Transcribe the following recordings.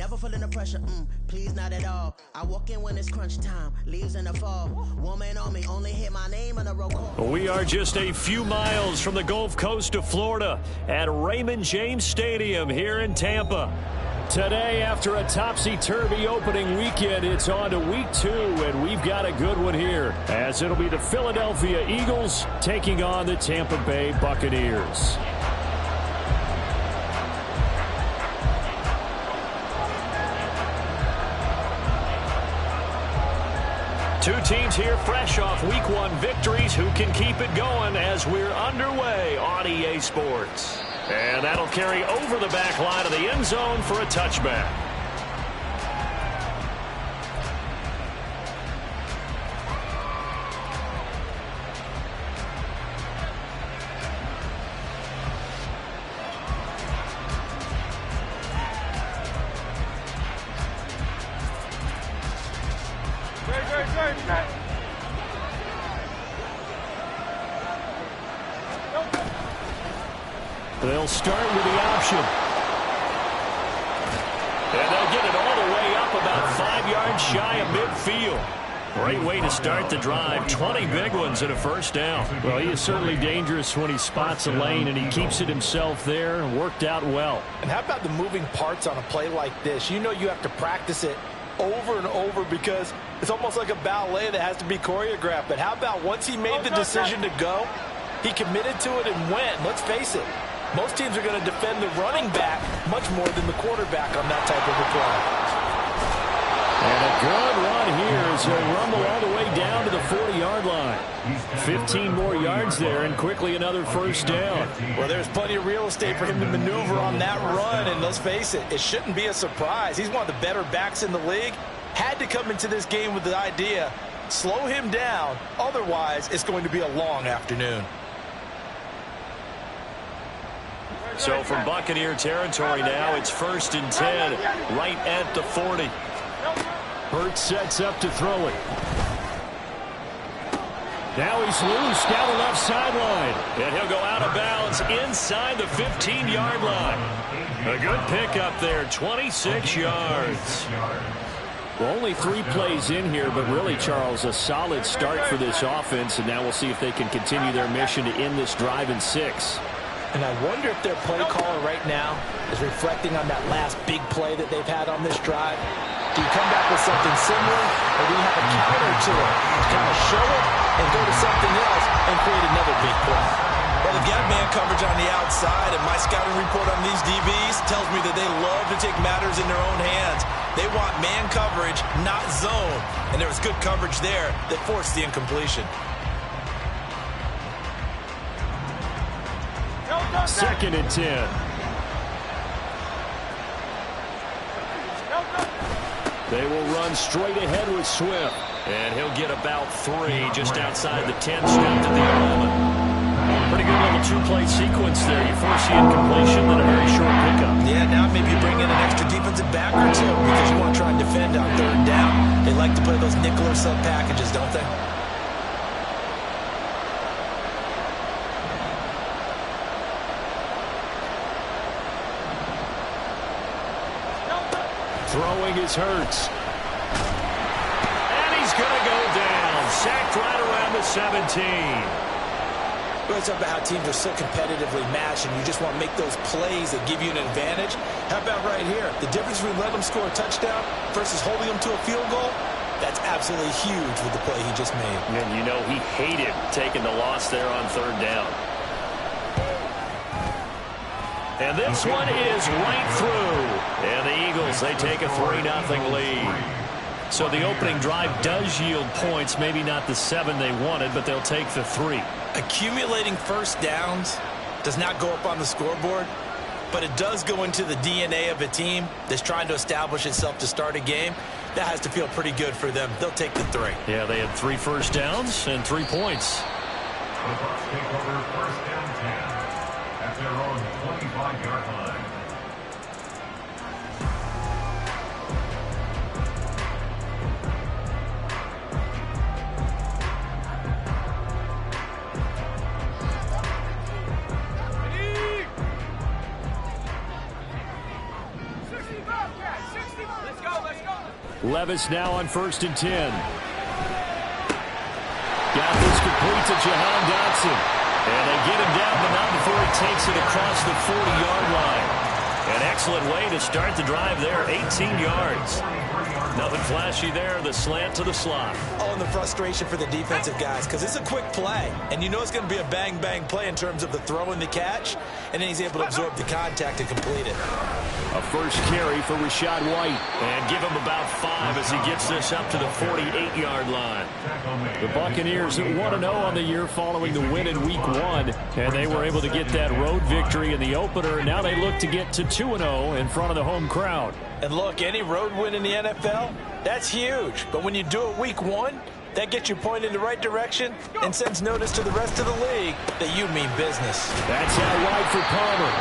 Never feeling the pressure, please not at all. I walk in when it's crunch time, leaves in the fall. Woman on me, only hit my name on a roll call. We are just a few miles from the Gulf Coast of Florida at Raymond James Stadium here in Tampa. Today, after a topsy-turvy opening weekend, it's on to week 2, and we've got a good one here, as it'll be the Philadelphia Eagles taking on the Tampa Bay Buccaneers. Two teams here fresh off Week 1 victories who can keep it going as we're underway on EA Sports. And that'll carry over the back line of the end zone for a touchback. They'll start with the option. And they'll get it all the way up about 5 yards shy of midfield. Great way to start the drive. 20 big ones and a first down. Well, he is certainly dangerous when he spots a lane, and he keeps it himself there and worked out well. And how about the moving parts on a play like this? You know you have to practice it over and over because it's almost like a ballet that has to be choreographed. But how about once he made the decision to go, he committed to it and went. Let's face it. Most teams are going to defend the running back much more than the quarterback on that type of a play. And a good run here as they rumble all the way down to the 40-yard line. 15 more yards there and quickly another first down. Well, there's plenty of real estate for him to maneuver on that run, and let's face it, it shouldn't be a surprise. He's one of the better backs in the league. Had to come into this game with the idea, slow him down, otherwise it's going to be a long afternoon. So from Buccaneer territory now, it's 1st and 10, right at the 40. Hurts sets up to throw it. Now he's loose down the left sideline. And he'll go out of bounds inside the 15-yard line. A good pickup there, 26 yards. Well, only 3 plays in here, but really, Charles, a solid start for this offense. And now we'll see if they can continue their mission to end this drive in 6. And I wonder if their play caller right now is reflecting on that last big play that they've had on this drive. Do you come back with something similar, or do you have a counter to it? Kind of show it and go to something else and create another big play. Well, they've got man coverage on the outside, and my scouting report on these DBs tells me that they love to take matters in their own hands. They want man coverage, not zone. And there was good coverage there that forced the incompletion. 2nd and 10. They will run straight ahead with Swift. And he'll get about 3 just outside the 10, strapped at the 11. Pretty good little 2-play sequence there. You force the incompletion, then a very short pickup. Yeah, now maybe you bring in an extra defensive back or 2 because you want to try and defend on 3rd down. They like to play those nickel or sub packages, don't they? Throwing is Hurts. And he's going to go down. Sacked right around the 17. Well, it's about how teams are so competitively matched, and you just want to make those plays that give you an advantage. How about right here? The difference between letting them score a touchdown versus holding them to a field goal, that's absolutely huge with the play he just made. And you know he hated taking the loss there on 3rd down. And this one is right through. And the Eagles, they take a 3-0 lead. So the opening drive does yield points. Maybe not the 7 they wanted, but they'll take the 3. Accumulating first downs does not go up on the scoreboard, but it does go into the DNA of a team that's trying to establish itself to start a game. That has to feel pretty good for them. They'll take the 3. Yeah, they had 3 first downs and 3 points. The Bucs take over 1st and 10 at their own 25-yard line. Levis now on 1st and 10. Got this complete to Jahan Dotson. And they get him down the mountain before he takes it across the 40-yard line. An excellent way to start the drive there, 18 yards. Nothing flashy there, the slant to the slot. Oh, and the frustration for the defensive guys, because it's a quick play. And you know it's going to be a bang-bang play in terms of the throw and the catch. And then he's able to absorb the contact and complete it. A first carry for Rachaad White. And give him about 5 as he gets this up to the 48-yard line. The Buccaneers 1-0 on the year following the win in Week 1. And they were able to get that road victory in the opener. Now they look to get to 2-0 in front of the home crowd. And look, any road win in the NFL, that's huge. But when you do it Week 1, that gets you pointed in the right direction and sends notice to the rest of the league that you mean business. That's out wide for Palmer.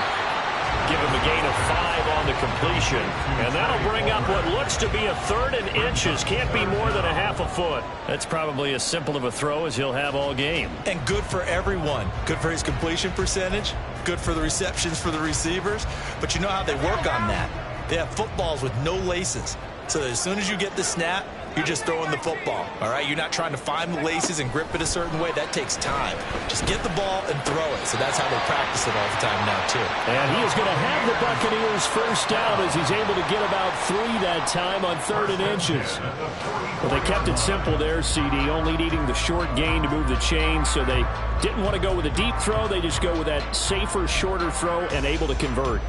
Give him a gain of 5 on the completion. And that'll bring up what looks to be a 3rd and inches. Can't be more than a half a foot. That's probably as simple of a throw as he'll have all game. And good for everyone. Good for his completion percentage. Good for the receptions for the receivers. But you know how they work on that. They have footballs with no laces. So that as soon as you get the snap, you're just throwing the football, all right? You're not trying to find the laces and grip it a certain way. That takes time. Just get the ball and throw it. So that's how they practice it all the time now, too. And he is going to have the Buccaneers first down as he's able to get about 3 that time on 3rd and inches. Well, they kept it simple there, CD, only needing the short gain to move the chain, so they didn't want to go with a deep throw. They just go with that safer, shorter throw and able to convert.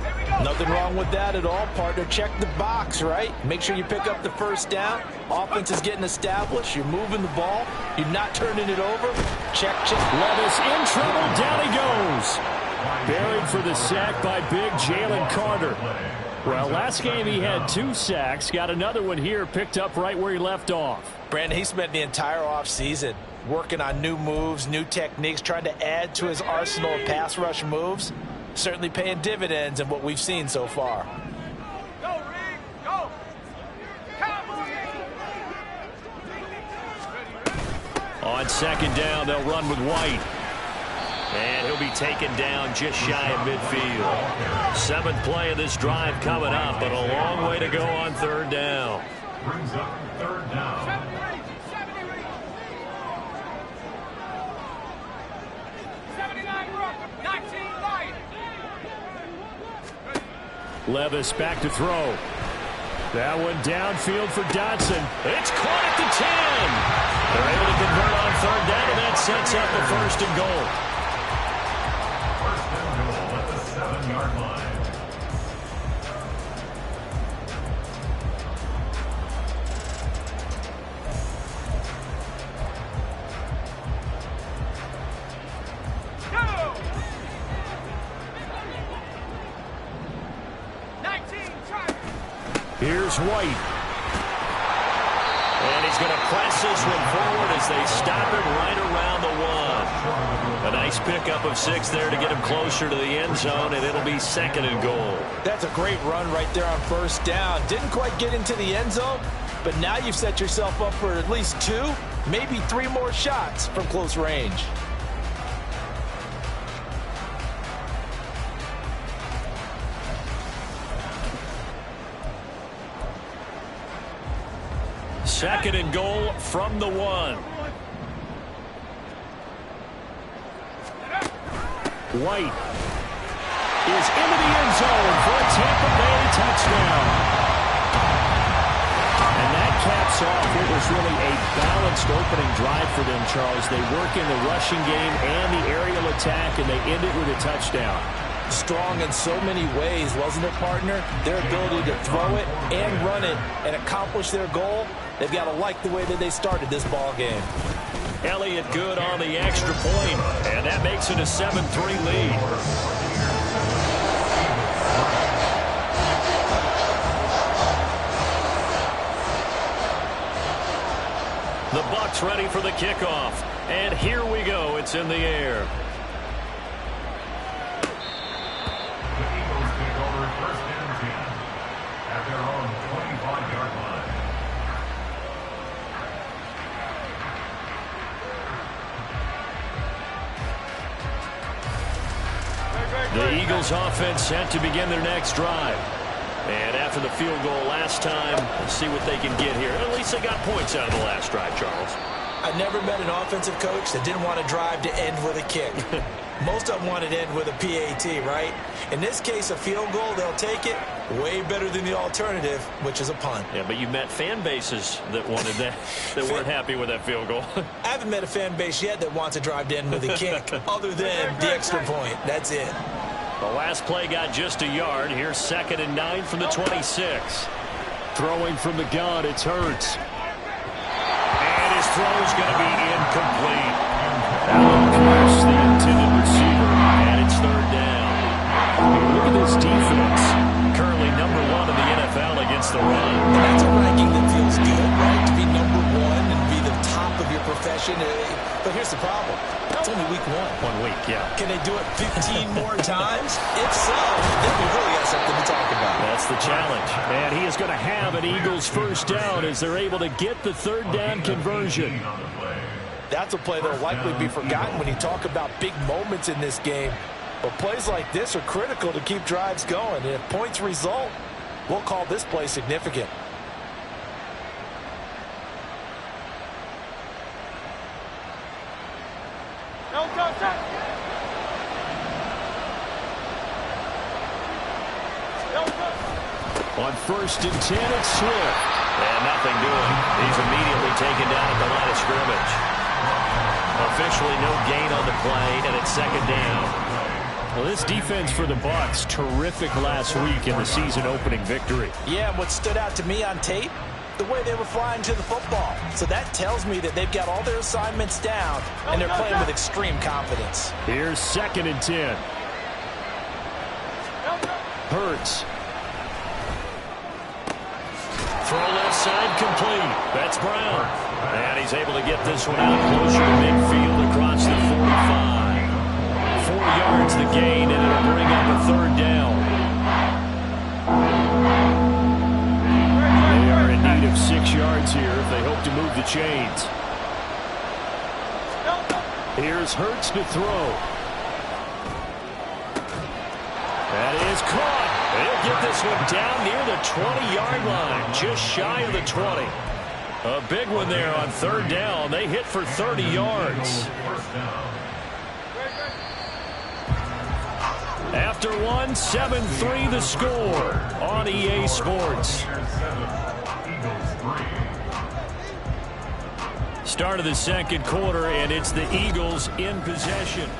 Nothing wrong with that at all, partner. Check the box, right? Make sure you pick up the first down. Offense is getting established. You're moving the ball. You're not turning it over. Check, check. Levis in trouble. Down he goes. Buried for the sack by big Jalen Carter. Well, last game he had 2 sacks. Got another one here, picked up right where he left off. Brandon, he spent the entire offseason working on new moves, new techniques, trying to add to his arsenal of pass rush moves. Certainly paying dividends in what we've seen so far. Go, Reed, go. On 2nd down, they'll run with White. And he'll be taken down just shy of midfield. 7th play of this drive coming up, but a long way to go on 3rd down. Brings up 3rd down. Levis back to throw. That one downfield for Dotson. It's caught at the 10. They're able to convert on 3rd down, and that sets up a 1st and goal. 1st and goal at the 7-yard line. Here's White. And he's going to press this one forward as they stop it right around the 1. A nice pickup of 6 there to get him closer to the end zone, and it'll be 2nd and goal. That's a great run right there on 1st down. Didn't quite get into the end zone, but now you've set yourself up for at least 2, maybe 3 more shots from close range. Second and goal from the 1. White is into the end zone for a Tampa Bay touchdown. And that caps off what was really a balanced opening drive for them, Charles. They work in the rushing game and the aerial attack, and they end it with a touchdown. Strong in so many ways, wasn't it, partner? Their ability to throw it and run it and accomplish their goal. They've got to like the way that they started this ball game. Elliott good on the extra point, and that makes it a 7-3 lead. The Bucs ready for the kickoff, and here we go. It's in the air. The Eagles take over 1st and 10 at their own 25-yard line. The Eagles offense set to begin their next drive. And after the field goal last time, let's see what they can get here. At least they got points out of the last drive, Charles. I never met an offensive coach that didn't want to drive to end with a kick. Most of them want to end with a PAT, right? In this case, a field goal, they'll take it. Way better than the alternative, which is a punt. Yeah, but you met fan bases that wanted that, that weren't happy with that field goal. I haven't met a fan base yet that wants to drive to end with a kick, other than the extra point. That's it. The last play got just a yard. Here's 2nd and 9 from the 26. Throwing from the gun, it's Hurts. And his throw is going to be incomplete. Allen clears the intended receiver, and it's 3rd down. Look at this defense. Currently number 1 in the NFL against the run. And that's a ranking that feels good, right? To be number 1 and be the top of your profession. But here's the problem. It's only week 1. 1 week, yeah. Can they do it 15 more times? If so, then we really got something to talk about. That's the challenge. And he is going to have an Eagles 1st down as they're able to get the 3rd down conversion. That's a play that will likely be forgotten when you talk about big moments in this game. But plays like this are critical to keep drives going. And if points result, we'll call this play significant. On 1st and 10, it's Swift. And nothing doing. He's immediately taken down at the line of scrimmage. Officially no gain on the play, and it's 2nd down. Well, this defense for the Bucs, terrific last week in the season-opening victory. Yeah, and what stood out to me on tape, the way they were flying to the football. So that tells me that they've got all their assignments down, and they're playing with extreme confidence. Here's 2nd and 10. Hurts. Throw left side complete. That's Brown. And he's able to get this one out closer to midfield across the 45. 4 yards the gain, and it'll bring up a 3rd down. They are in need of 6 yards here if they hope to move the chains. Here's Hurts to throw. That is caught. They'll get this one down near the 20-yard line, just shy of the 20. A big one there on 3rd down. They hit for 30 yards. After one, 7-3 the score on EA Sports. Start of the 2nd quarter, and it's the Eagles in possession.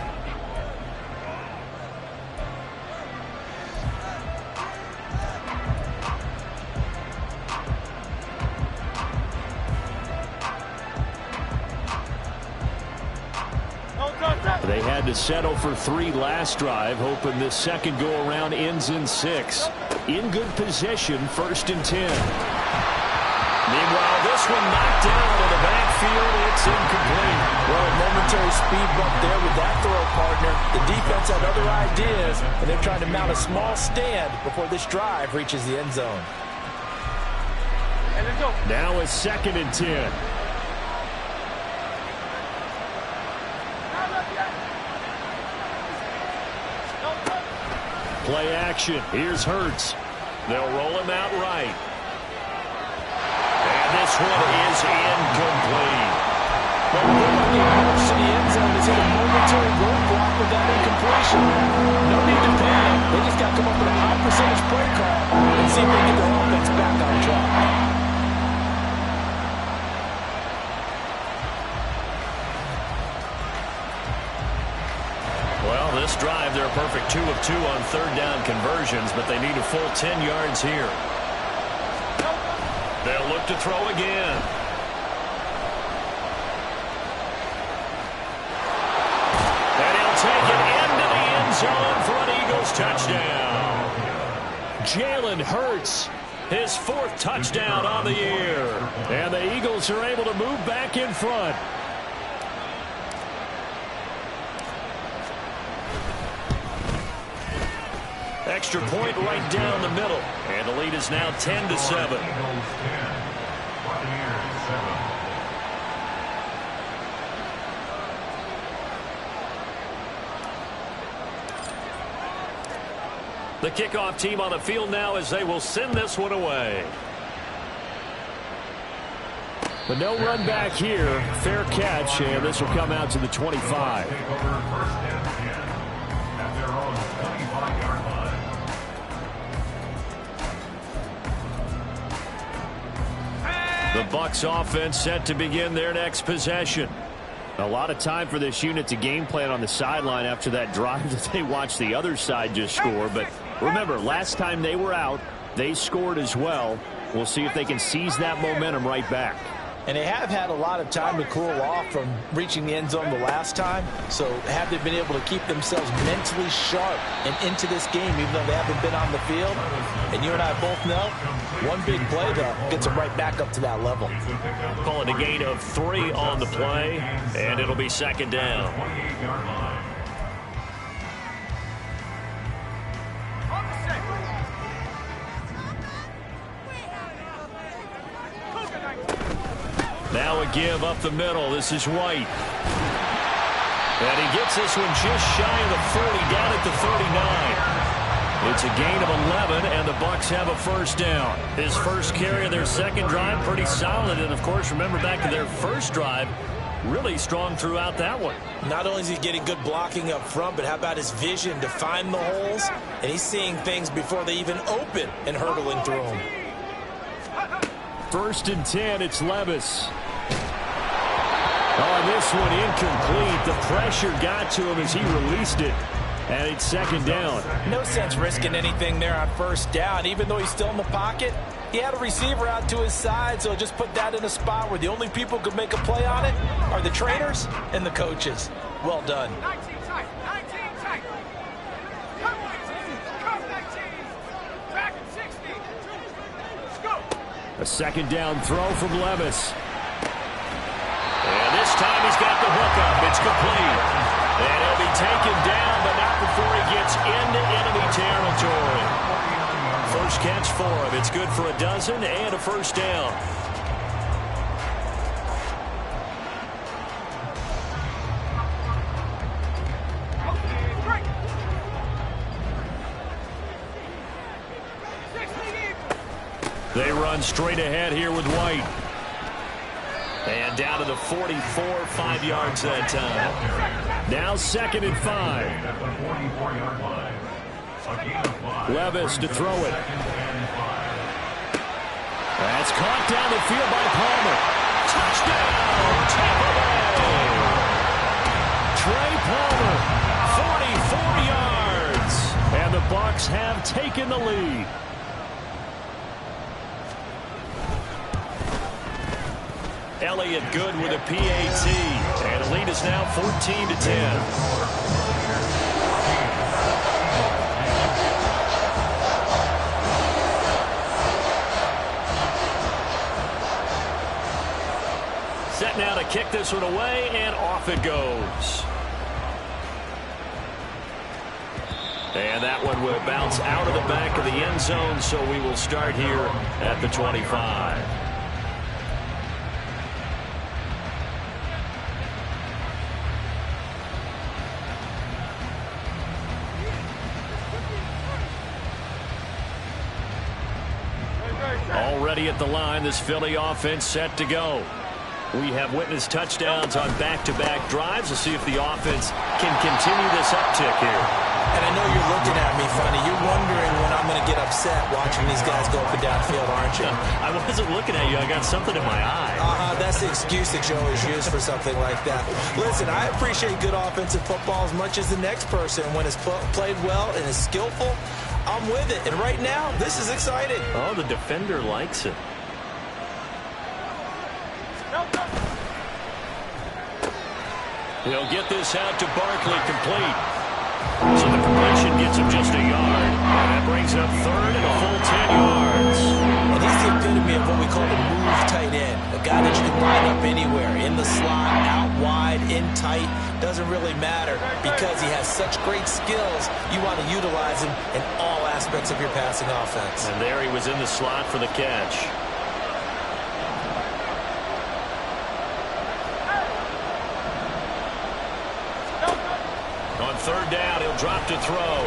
They had to settle for 3 last drive, hoping this second go-around ends in 6. In good position, 1st and 10. Meanwhile, this one knocked down in the backfield. It's incomplete. Well, a momentary speed bump there with that throw, partner. The defense had other ideas, and they're trying to mount a small stand before this drive reaches the end zone. Now it's 2nd and 10. Play action. Here's Hurts. They'll roll him out right. And this one is incomplete. Well, the approach to the end zone is in a momentary roadblock with that incompletion. No need to panic. They just got to come up with a high percentage play call and see if they get their offense back on track. Well, this drive, they're a perfect 2 of 2 on 3rd down conversions, but they need a full 10 yards here. They'll look to throw again. And he'll take it into the end zone for an Eagles touchdown. Jalen Hurts, his 4th touchdown on the year. And the Eagles are able to move back in front. Extra point right down the middle. And the lead is now 10-7. The kickoff team on the field now as they will send this one away. But no run back here. Fair catch, and this will come out to the 25. The Bucs offense set to begin their next possession. A lot of time for this unit to game plan on the sideline after that drive that they watched the other side just score. But remember, last time they were out, they scored as well. We'll see if they can seize that momentum right back. And they have had a lot of time to cool off from reaching the end zone the last time. So have they been able to keep themselves mentally sharp and into this game, even though they haven't been on the field? And you and I both know, one big play, though, gets them right back up to that level. Call it a gain of 3 on the play, and it'll be second down. Now a give up the middle. This is White. And he gets this one just shy of the 40, down at the 39. It's a gain of 11, and the Bucs have a first down. His first carry of their second drive, pretty solid. And, of course, remember back to their first drive, really strong throughout that one. Not only is he getting good blocking up front, but how about his vision to find the holes? And he's seeing things before they even open and hurdling through them. First and 10, it's Levis. Oh, this one incomplete. The pressure got to him as he released it. And it's second down. No sense risking anything there on first down. Even though he's still in the pocket, he had a receiver out to his side, so just put that in a spot where the only people who could make a play on it are the trainers and the coaches. Well done. 19 tight. 19 tight. Come 19. Come 19. Back at 60. Let's go. A second down throw from Levis. And this time he's got the hook up. It's complete. And he'll be taken down, but not before he gets into enemy territory. First catch for him. It's good for a dozen and a first down. They run straight ahead here with White. And down to the 44, 5 yards that time. Now second and 5. Levis to throw it. That's caught down the field by Palmer. Touchdown, Tampa Bay. Trey Palmer, 44 yards. And the Bucs have taken the lead. Elliott good with a PAT. And the lead is now 14-10. Set now to kick this one away, and off it goes. And that one will bounce out of the back of the end zone, so we will start here at the 25. Already at the line, this Philly offense set to go. We have witnessed touchdowns on back-to-back drives. We'll see if the offense can continue this uptick here. And I know you're looking at me funny. You're wondering when I'm going to get upset watching these guys go up and down field, aren't you? I wasn't looking at you. I got something in my eye. That's the excuse that you always use for something like that. Listen, I appreciate good offensive football as much as the next person. When it's played well and is skillful, I'm with it. And right now, this is exciting. Oh, the defender likes it. He'll get this out to Barkley, complete. So the completion gets him just a yard. And that brings up third and a full 10 yards. And he's the epitome of what we call a move tight end. A guy that you can line up anywhere. In the slot, out wide, in tight. Doesn't really matter because he has such great skills. You want to utilize him in all aspects of your passing offense. And there he was in the slot for the catch. On third down, he'll drop to throw.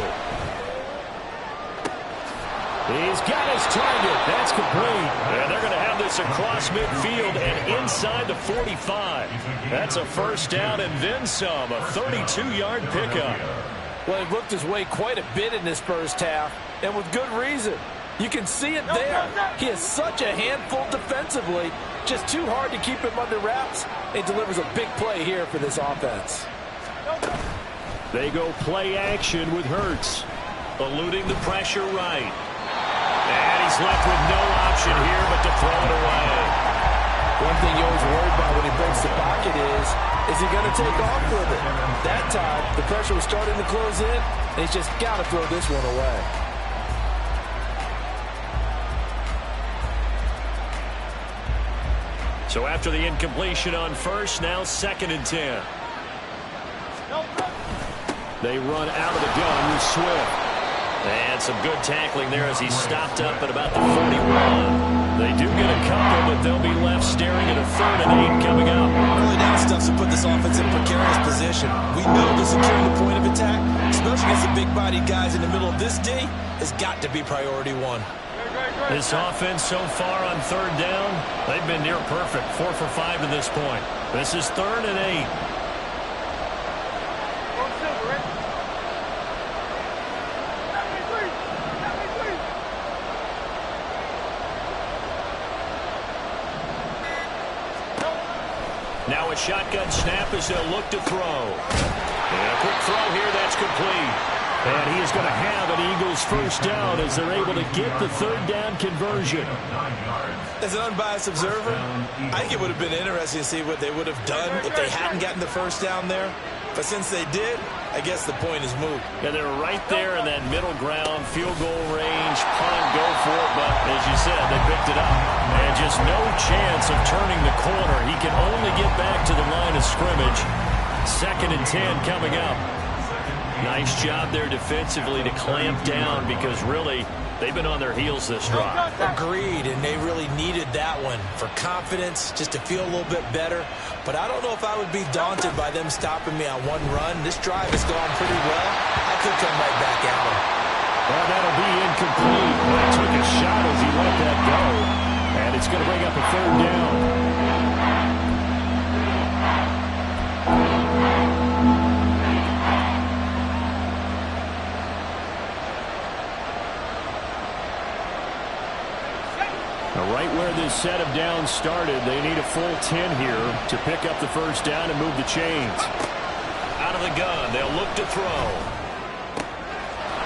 He's got his target. That's complete. And they're going to have this across midfield and inside the 45. That's a first down and then some, a 32-yard pickup. Well, he looked his way quite a bit in this first half, and with good reason. You can see it there. He is such a handful defensively. Just too hard to keep him under wraps. He delivers a big play here for this offense. They go play action with Hurts. Eluding the pressure right. And he's left with no option here but to throw it away. One thing you always worry about when he breaks the pocket is he going to take off with it? That time, the pressure was starting to close in, and he's just got to throw this one away. So after the incompletion on first, now 2nd and 10. They run out of the gun with Swift. And some good tackling there as he's stopped up at about the 41. They do get a couple, but they'll be left staring at a 3rd and 8 coming up. Early down stuff to put this offense in precarious position. We know that securing the point of attack, especially against the big-bodied guys in the middle of this D, has got to be priority one. This offense so far on 3rd down, they've been near perfect, 4 for 5 to this point. This is 3rd and 8. Now a shotgun snap as they'll look to throw. And a quick throw here, that's complete. And he is going to have an Eagles first down as they're able to get the 3rd down conversion. As an unbiased observer, I think it would have been interesting to see what they would have done if they hadn't gotten the first down there. But since they did, I guess the point is moot. Yeah, they're right there in that middle ground, field goal range, punt, go for it. But as you said, they picked it up. And just no chance of turning the corner. He can only get back to the line of scrimmage. 2nd and 10 coming up. Nice job there defensively to clamp down because really they've been on their heels this drive. Agreed, and they really needed that one for confidence, just to feel a little bit better. But I don't know if I would be daunted by them stopping me on one run. This drive has gone pretty well. I could come right back at them. Well, that'll be incomplete. But he took a shot as he let that go. And it's going to bring up a 3rd down. Right where this set of downs started, they need a full 10 here to pick up the first down and move the chains. Out of the gun, they'll look to throw.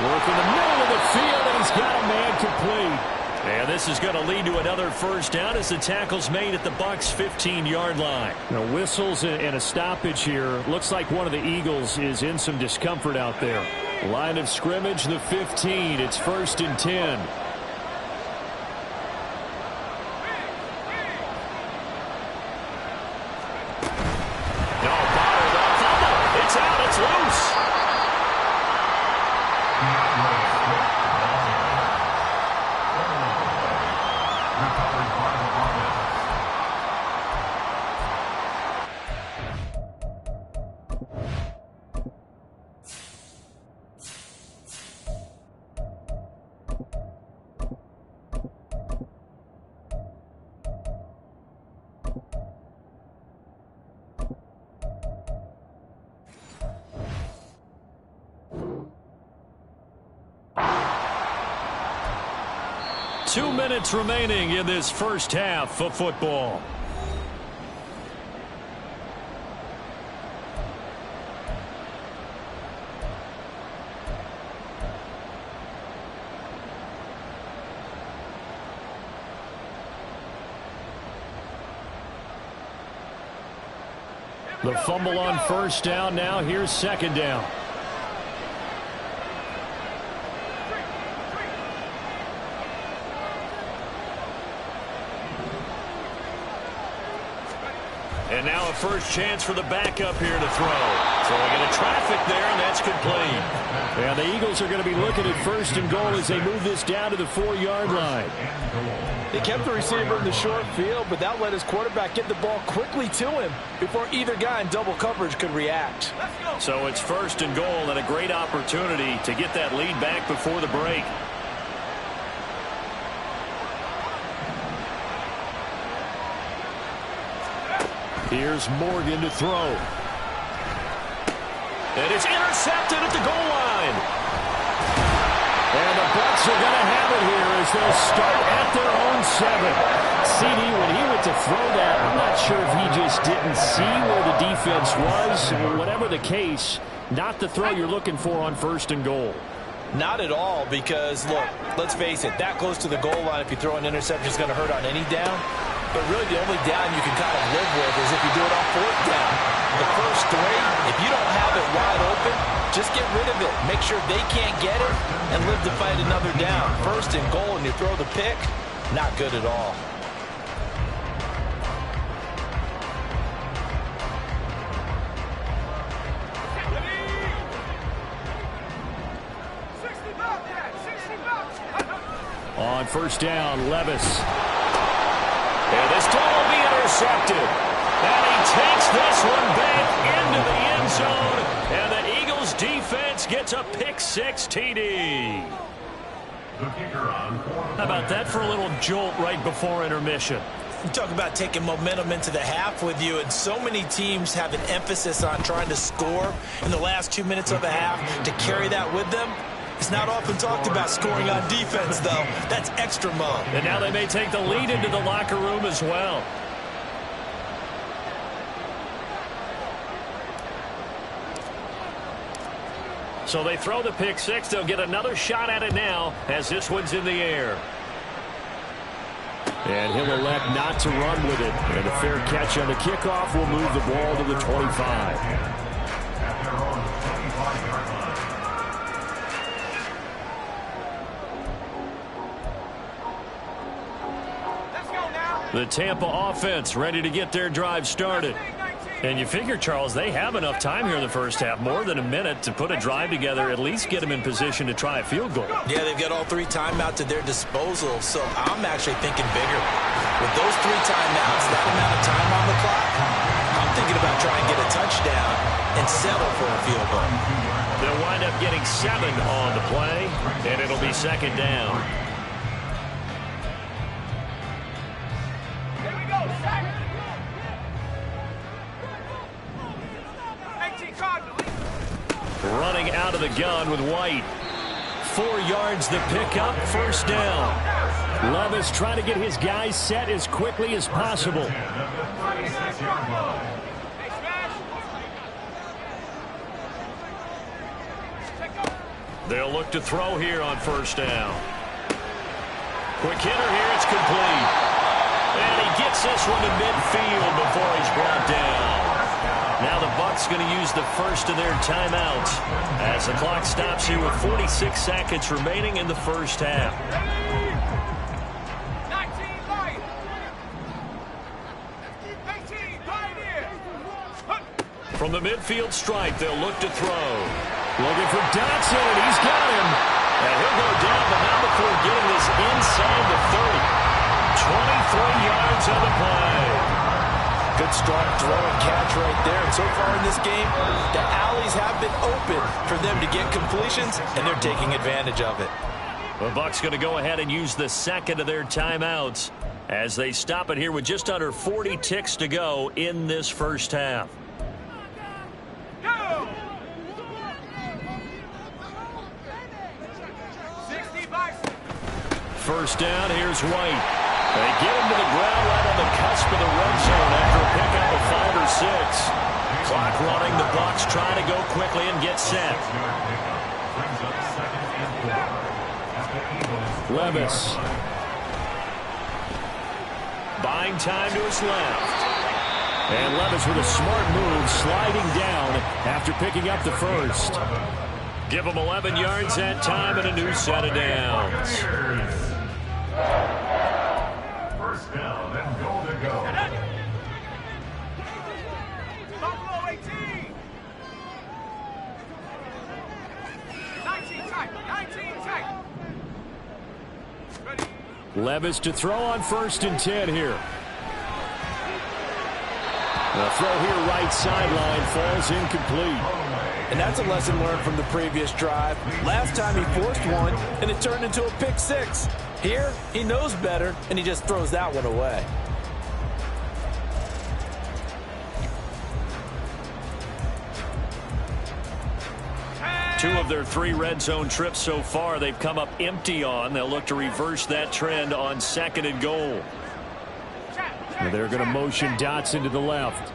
Work in the middle of the field, and he's got a man complete. And this is going to lead to another first down as the tackle's made at the Bucs' 15-yard line. Now, whistles and a stoppage here. Looks like one of the Eagles is in some discomfort out there. Line of scrimmage, the 15. It's 1st and 10. Two minutes remaining in this first half of football. The fumble on first down now. Here's 2nd down. And now a first chance for the backup here to throw. So we get a traffic there, and that's complete. And the Eagles are going to be looking at 1st and goal as they move this down to the 4-yard line. They kept the receiver in the short field, but that let his quarterback get the ball quickly to him before either guy in double coverage could react. So it's 1st and goal and a great opportunity to get that lead back before the break. Here's Morgan to throw. And it's intercepted at the goal line. And the Bucs are going to have it here as they'll start at their own 7. CD, when he went to throw that, I'm not sure if he just didn't see where the defense was. Whatever the case, not the throw you're looking for on 1st and goal. Not at all, because, look, let's face it, that close to the goal line, if you throw an interception, is going to hurt on any down. But really, the only down you can kind of live with is if you do it on 4th down. The first 3, if you don't have it wide open, just get rid of it. Make sure they can't get it and live to fight another down. 1st and goal, and you throw the pick, not good at all. On 1st down, Levis. And this ball will be intercepted. And he takes this one back into the end zone. And the Eagles defense gets a pick-6 TD. How about that for a little jolt right before intermission? You talk about taking momentum into the half with you, and so many teams have an emphasis on trying to score in the last 2 minutes of a half to carry that with them. It's not often talked about scoring on defense, though. That's extra mode. And now they may take the lead into the locker room as well. So they throw the pick-6. They'll get another shot at it now as this one's in the air. And he'll elect not to run with it. And a fair catch on the kickoff will move the ball to the 25. The Tampa offense ready to get their drive started. And you figure, Charles, they have enough time here in the first half, more than a minute, to put a drive together, at least get them in position to try a field goal. Yeah, they've got all 3 timeouts at their disposal, so I'm actually thinking bigger. With those 3 timeouts, that amount of time on the clock, I'm thinking about trying to get a touchdown and settle for a field goal. They'll wind up getting 7 on the play, and it'll be 2nd down. Running out of the gun with White. 4 yards the pickup, 1st down. Levis trying to get his guys set as quickly as possible. They'll look to throw here on 1st down. Quick hitter here, it's complete. And he gets this one to midfield before he's brought down. Now the Bucs going to use the first of their timeouts as the clock stops here with 46 seconds remaining in the first half. 19 light. 18 pioneer. From the midfield stripe, they'll look to throw. Looking for Dotson, and he's got him. And he'll go down, but not before getting this inside the 30. 23 yards on the play. Good strong throw and catch right there. And so far in this game, the alleys have been open for them to get completions, and they're taking advantage of it. The Bucs going to go ahead and use the 2nd of their timeouts as they stop it here with just under 40 ticks to go in this first half. Go! 1st down, here's White. They get him to the ground right on the cusp of the red zone after a pickup of 5 or 6. Clock running, the Bucs trying to go quickly and get set. Levis. Buying time to his left. And Levis with a smart move, sliding down after picking up the 1st. Give him 11 yards that time and a new set of downs. 1st down and goal to go. Buffalo 18. 19 tight. 19 tight. Ready. Levis to throw on 1st and 10 here. The throw here right sideline falls incomplete. And that's a lesson learned from the previous drive. Last time he forced one, and it turned into a pick-6. Here, he knows better, and he just throws that one away. 2 of their 3 red zone trips so far they've come up empty on. They'll look to reverse that trend on 2nd and goal. And they're going to motion Dotson to the left.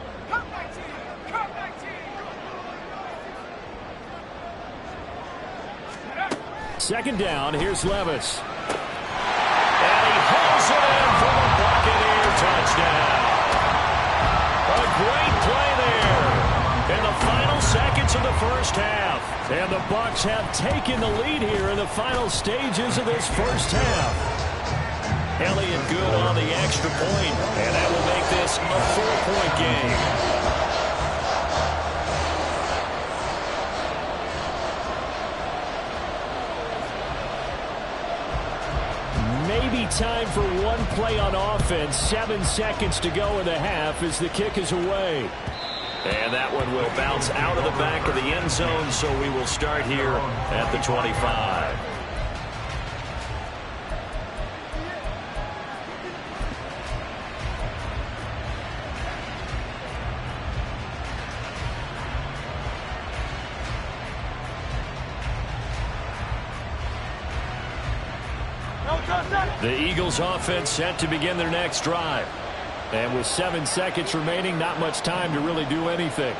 Second down, here's Levis. And he hauls it in for the Buccaneer touchdown. A great play there in the final seconds of the first half. And the Bucs have taken the lead here in the final stages of this first half. Elliott good on the extra point, and that will make this a 4-point game. Maybe time for one play on offense. 7 seconds to go in the half as the kick is away. And that one will bounce out of the back of the end zone, so we will start here at the 25. The Eagles offense set to begin their next drive. And with 7 seconds remaining, not much time to really do anything.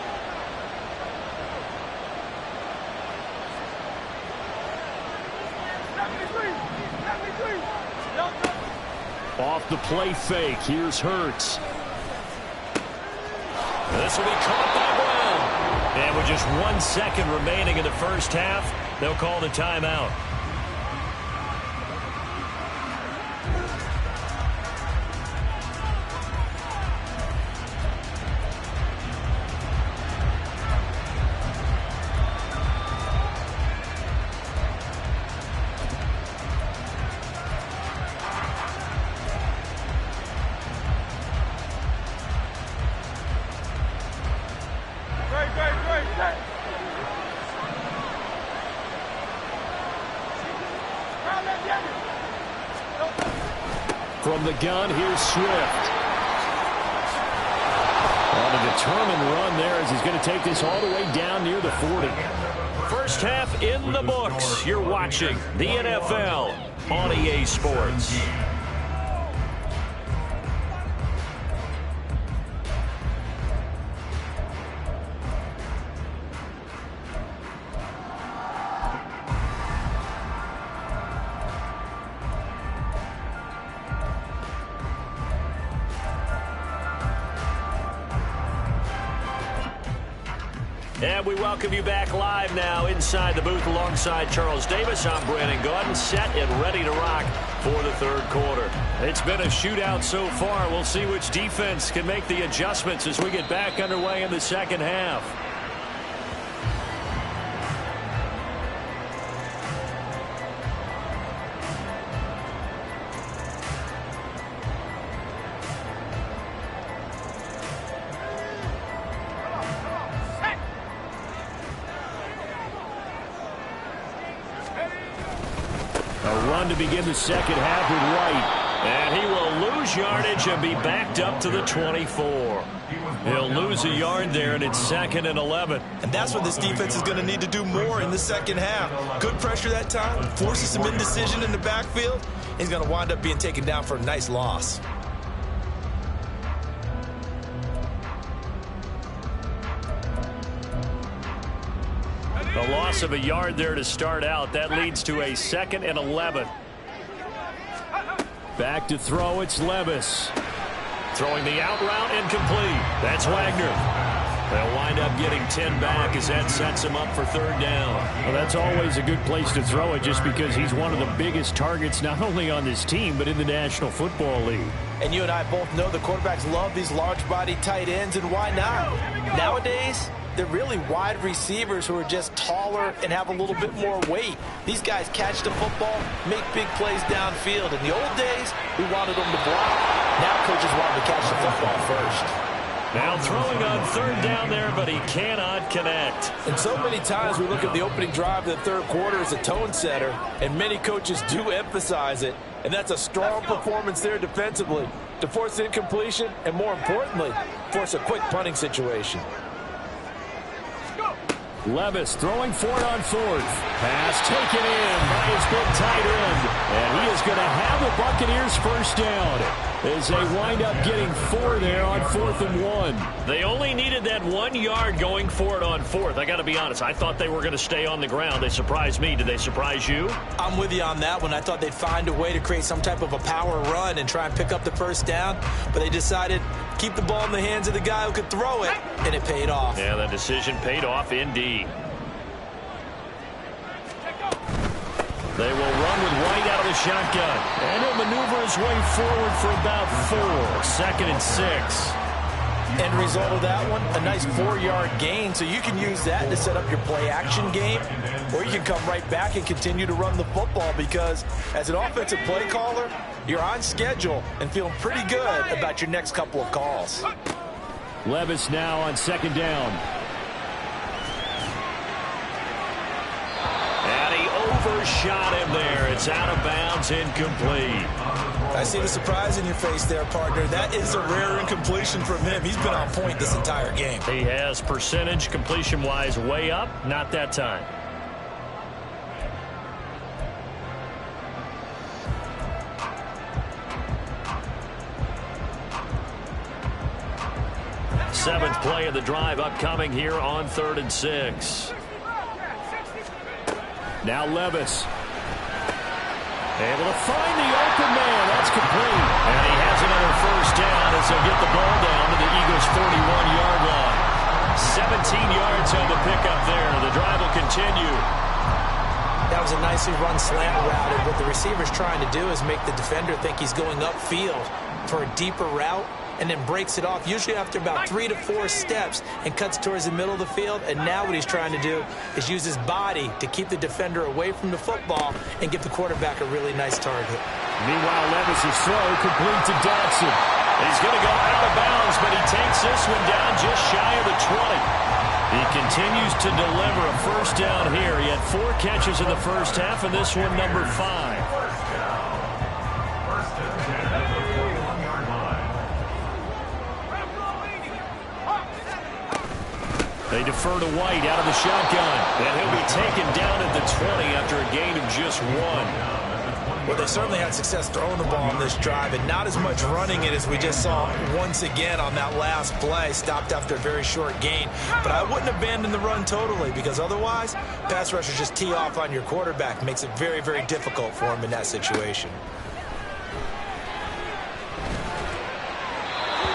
Off the play fake, here's Hurts. This will be caught by Brown. And with just 1 second remaining in the first half, they'll call the timeout. From the gun, here's Swift. On a determined run there as he's going to take this all the way down near the 40. First half in the books. You're watching the NFL on EA Sports. And we welcome you back live now inside the booth alongside Charles Davis. I'm Brandon Gordon, set and ready to rock for the third quarter. It's been a shootout so far. We'll see which defense can make the adjustments as we get back underway in the second half. To begin the second half with Wright. And he will lose yardage and be backed up to the 24. He'll lose a yard there, and it's 2nd and 11. And that's what this defense is going to need to do more in the second half. Good pressure that time, forces some indecision in the backfield. He's going to wind up being taken down for a nice loss. The loss of a yard there to start out. That leads to a 2nd and 11. Back to throw, it's Levis. Throwing the out route incomplete. That's Wagner. They'll wind up getting 10 back as that sets him up for third down. Well, that's always a good place to throw it just because he's one of the biggest targets not only on this team but in the National Football League. And you and I both know the quarterbacks love these large-body tight ends, and why not? Nowadays, they're really wide receivers who are just taller and have a little bit more weight. These guys catch the football, make big plays downfield. In the old days, we wanted them to block. Now coaches want them to catch the football first. Now throwing on third down there, but he cannot connect. And so many times we look at the opening drive of the third quarter as a tone setter, and many coaches do emphasize it. And that's a strong performance there defensively to force incompletion and, more importantly, force a quick punting situation. Levis throwing for it on fourth. Pass taken in by his big tight end. And he is going to have the Buccaneers first down as they wind up getting 4 there on 4th and 1. They only needed that 1 yard going for it on fourth. I got to be honest. I thought they were going to stay on the ground. They surprised me. Did they surprise you? I'm with you on that one. I thought they'd find a way to create some type of a power run and try and pick up the first down, but they decided keep the ball in the hands of the guy who could throw it, and it paid off. Yeah, that decision paid off indeed. They will run with White out of the shotgun, and he'll maneuver his way forward for about 4. 2nd and 6. End result of that one, a nice 4-yard gain, so you can use that to set up your play-action game, or you can come right back and continue to run the football because as an offensive play caller, you're on schedule and feeling pretty good about your next couple of calls. Levis now on 2nd down. And he overshot him there. It's out of bounds, incomplete. I see the surprise in your face there, partner. That is a rare incompletion from him. He's been on point this entire game. He has percentage completion-wise way up. Not that time. Seventh play of the drive upcoming here on 3rd and 6. Now Levis. Able to find the open man. That's complete. And he has another first down as they'll get the ball down to the Eagles' 41-yard line. 17 yards on the pickup there. The drive will continue. That was a nicely run slant route, and what the receiver's trying to do is make the defender think he's going upfield for a deeper route, and then breaks it off, usually after about 3 to 4 steps, and cuts towards the middle of the field. And now what he's trying to do is use his body to keep the defender away from the football and give the quarterback a really nice target. Meanwhile, Levis' throw complete to Dodson. He's going to go out of bounds, but he takes this one down just shy of the 20. He continues to deliver a first down here. He had 4 catches in the first half, and this one number 5. They defer to White out of the shotgun. And he'll be taken down at the 20 after a gain of just 1. Well, they certainly had success throwing the ball on this drive, and not as much running it as we just saw once again on that last play. Stopped after a very short gain. But I wouldn't abandon the run totally, because otherwise, pass rushers just tee off on your quarterback. Makes it very, very difficult for him in that situation.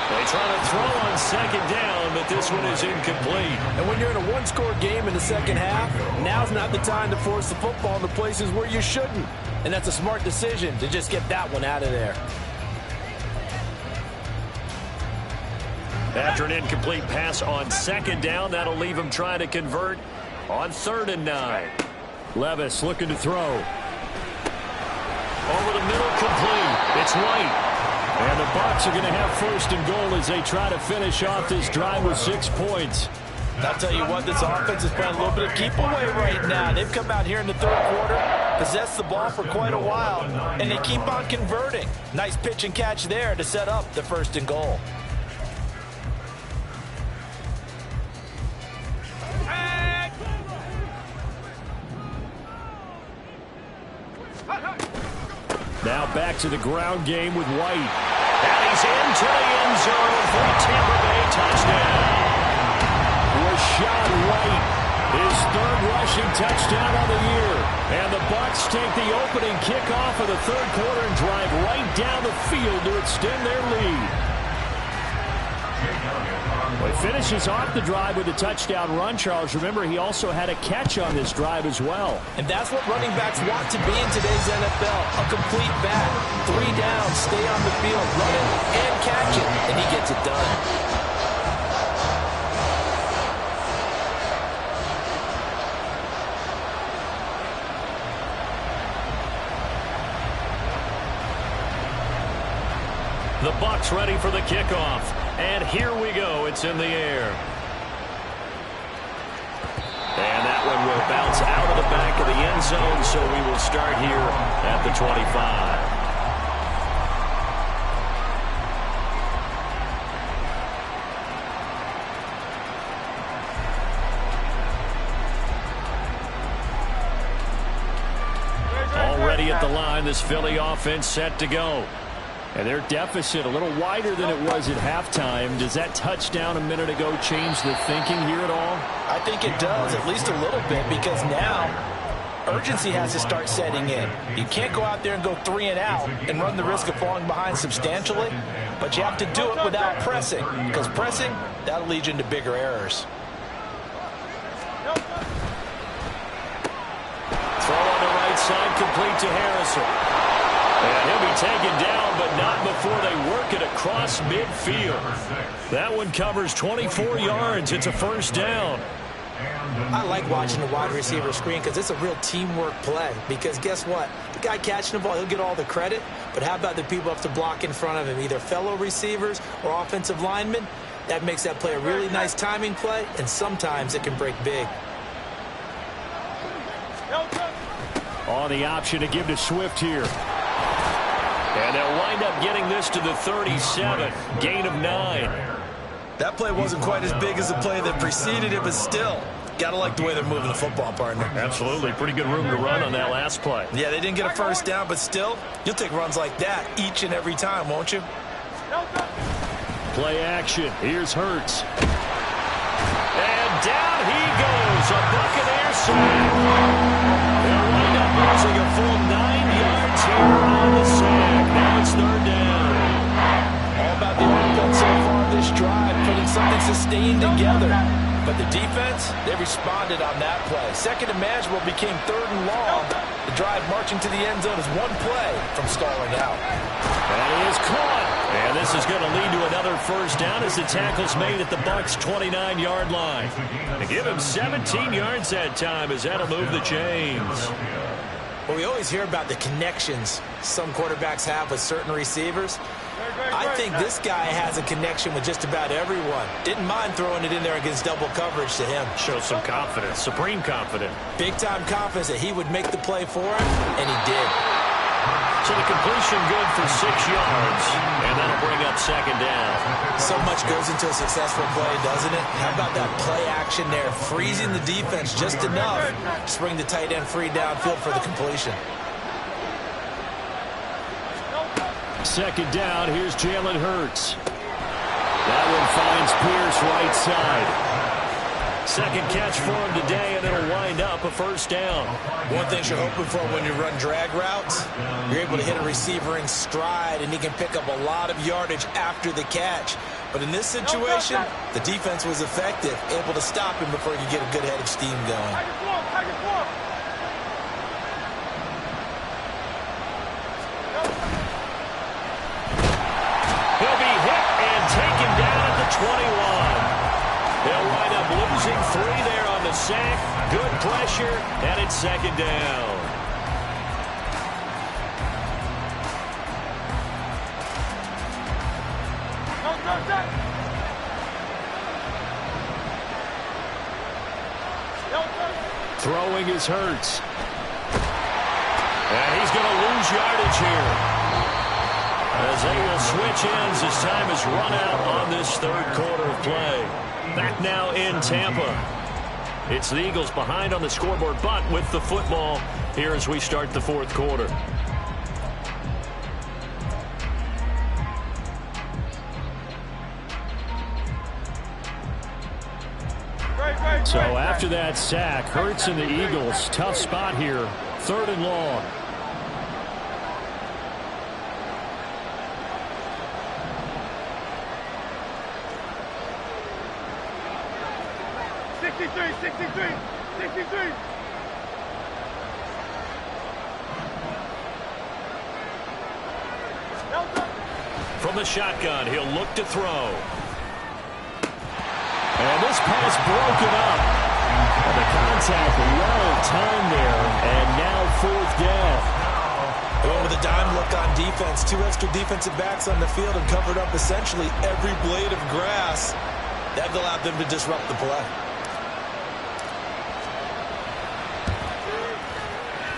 They try to throw on 2nd down, but this one is incomplete. And when you're in a one-score game in the second half, now's not the time to force the football into places where you shouldn't. And that's a smart decision to just get that one out of there. After an incomplete pass on 2nd down, that'll leave him trying to convert on 3rd and 9. Levis looking to throw. Over the middle, complete. It's White. And the Bucs are going to have 1st and goal as they try to finish off this drive with 6 points. I'll tell you what, this offense is playing a little bit of keep away right now. They've come out here in the 3rd quarter, possessed the ball for quite a while, and they keep on converting. Nice pitch and catch there to set up the 1st and goal. Now back to the ground game with White. And he's into the end zone for a Tampa Bay touchdown. Rashad White, his 3rd rushing touchdown of the year. And the Bucs take the opening kickoff of the 3rd quarter and drive right down the field to extend their lead. Well, he finishes off the drive with a touchdown run, Charles. Remember, he also had a catch on this drive as well. And that's what running backs want to be in today's NFL. A complete back. 3 down, stay on the field, run it, and catch it. And he gets it done. The Bucs ready for the kickoff. And here we go. It's in the air. And that one will bounce out of the back of the end zone, so we will start here at the 25. and this Philly offense set to go. And their deficit a little wider than it was at halftime. Does that touchdown a minute ago change the thinking here at all? I think it does, at least a little bit, because now urgency has to start setting in. You can't go out there and go 3 and out and run the risk of falling behind substantially, but you have to do it without pressing, because pressing, that'll lead you into bigger errors. Throw on the right side, complete to Harrison. And he'll be taken down, but not before they work it across midfield. That one covers 24 yards. It's a first down. I like watching the wide receiver screen because it's a real teamwork play. Because guess what? The guy catching the ball, he'll get all the credit. But how about the people who have to block in front of him, either fellow receivers or offensive linemen? That makes that play a really nice timing play, and sometimes it can break big. On the option to give to Swift here. And they'll wind up getting this to the 37. Gain of 9. That play wasn't quite as big as the play that preceded it, but still, got to like the way they're moving the football, partner. Absolutely. Pretty good room to run on that last play. Yeah, they didn't get a first down, but still, you'll take runs like that each and every time, won't you? Play action. Here's Hurts. And down he goes. A Buccaneer sack. They'll wind up losing a full 9 yards here on the sack. Now it's third down. All about the offense so far this drive, putting something sustained together. But the defense, they responded on that play. Second and manageable became third and long. The drive marching to the end zone is one play from stalling out. And he is caught. And this is going to lead to another first down as the tackle's made at the Bucs' 29-yard line. They give him 17 yards that time as that'll move the chains. Well, we always hear about the connections some quarterbacks have with certain receivers. I think this guy has a connection with just about everyone. Didn't mind throwing it in there against double coverage to him. Shows some confidence, supreme confidence. Big-time confidence that he would make the play for him, and he did. So the completion good for 6 yards, and that'll bring up second down. So much goes into a successful play, doesn't it? How about that play action there, freezing the defense just enough to bring the tight end free downfield for the completion. Second down, here's Jalen Hurts. That one finds Pierce right side. Second catch for him today, and it'll wind up a first down. One thing you're hoping for when you run drag routes, you're able to hit a receiver in stride, and he can pick up a lot of yardage after the catch. But in this situation, the defense was effective, able to stop him before he could get a good head of steam going. He'll be hit and taken down at the 21. They'll wind up losing 3 there on the sack. Good pressure, and it's second down. Throwing is Hurts. And he's going to lose yardage here, as they will switch ends as time has run out on this third quarter of play. Back now in Tampa. It's the Eagles behind on the scoreboard, but with the football here as we start the fourth quarter. So after that sack, Hurts and the Eagles, tough spot here, third and long. From the shotgun, he'll look to throw. And this pass broken up. And the contact well timed there, and now fourth down. Well, with a dime look on defense, 2 extra defensive backs on the field and covered up essentially every blade of grass. That allowed them to disrupt the play.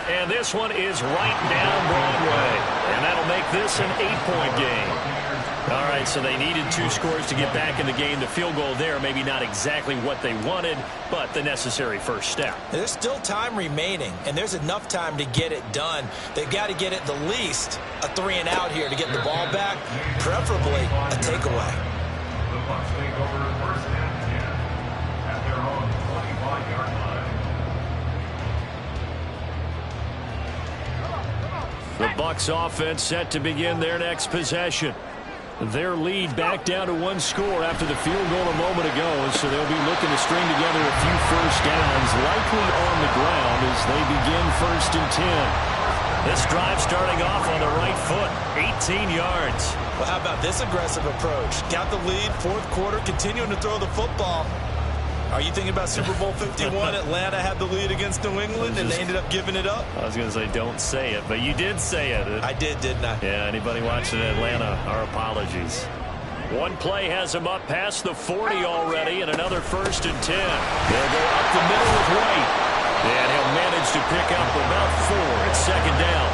And this one is right down Broadway. And that'll make this an 8-point game. All right, right, so they needed 2 scores to get back in the game. The field goal there, maybe not exactly what they wanted, but the necessary first step. There's still time remaining, and there's enough time to get it done. They've got to get at the least a 3-and-out here to get the ball back, preferably a takeaway. The Bucs take over first and 10 at their own 25-yard line. The Bucs offense set to begin their next possession. Their lead back down to 1 score after the field goal a moment ago, and so they'll be looking to string together a few first downs, likely on the ground as they begin 1st and 10. This drive starting off on the right foot, 18 yards. Well, how about this aggressive approach? Got the lead, 4th quarter, continuing to throw the football. Are you thinking about Super Bowl 51? Atlanta had the lead against New England, and they ended up giving it up? I was going to say don't say it, but you did say it. I did, didn't I? Yeah, anybody watching Atlanta, our apologies. One play has them up past the 40 already, and another 1st and 10. They'll go up the middle with White. And he'll manage to pick up about 4 at 2nd down.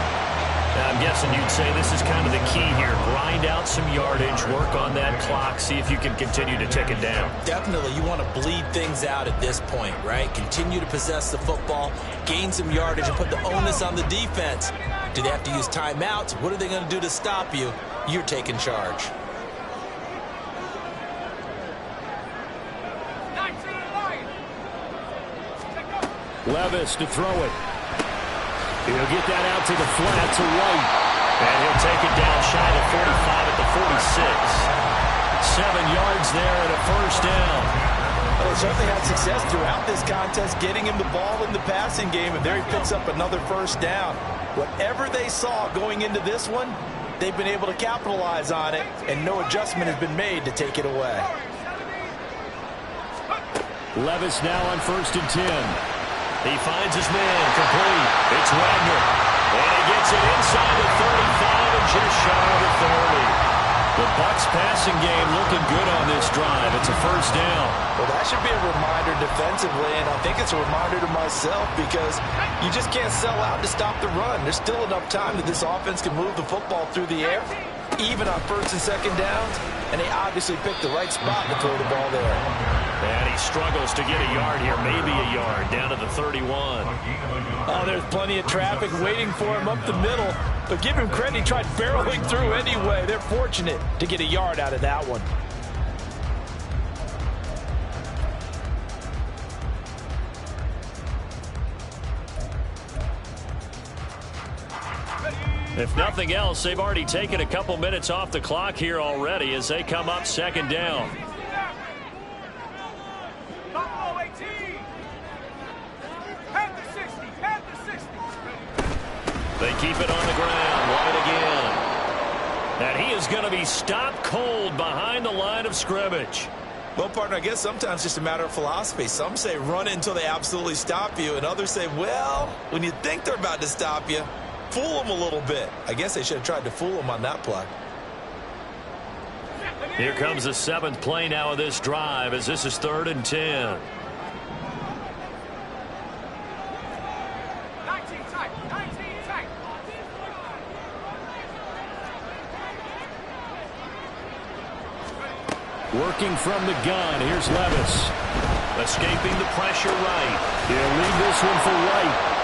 Now, I'm guessing you'd say this is kind of the key here. Grind out some yardage, work on that clock, see if you can continue to tick it down. Definitely, you want to bleed things out at this point, right? Continue to possess the football, gain some yardage, and put the onus on the defense. Do they have to use timeouts? What are they going to do to stop you? You're taking charge. Levis to throw it. He'll get that out to the flat to White. And he'll take it down shy of 45 at the 46. 7 yards there and a 1st down. Well, they certainly had success throughout this contest getting him the ball in the passing game, and there he picks up another 1st down. Whatever they saw going into this one, they've been able to capitalize on it, and no adjustment has been made to take it away. Levis now on 1st and 10. He finds his man, complete. It's Wagner. And he gets it inside the 35 and just shy of the 30. The Bucs passing game looking good on this drive. It's a 1st down. Well, that should be a reminder defensively, and I think it's a reminder to myself because you just can't sell out to stop the run. There's still enough time that this offense can move the football through the air, even on 1st and 2nd downs, and they obviously picked the right spot to throw the ball there. And he struggles to get a yard here, maybe a yard, down to the 31. Oh, there's plenty of traffic waiting for him up the middle, but give him credit, he tried barreling through anyway. They're fortunate to get a yard out of that one. If nothing else, they've already taken a couple minutes off the clock here already as they come up 2nd down. Buffalo 18. Head to 60. Head to 60. They keep it on the ground. White again. And he is going to be stopped cold behind the line of scrimmage. Well, partner, I guess sometimes it's just a matter of philosophy. Some say run it until they absolutely stop you, and others say, well, when you think they're about to stop you, fool them a little bit. I guess they should have tried to fool them on that play. Here comes the 7th play now of this drive as this is 3rd and 10. 19 tight. 19 tight. Working from the gun, here's Levis. Escaping the pressure right. He'll leave this one for White.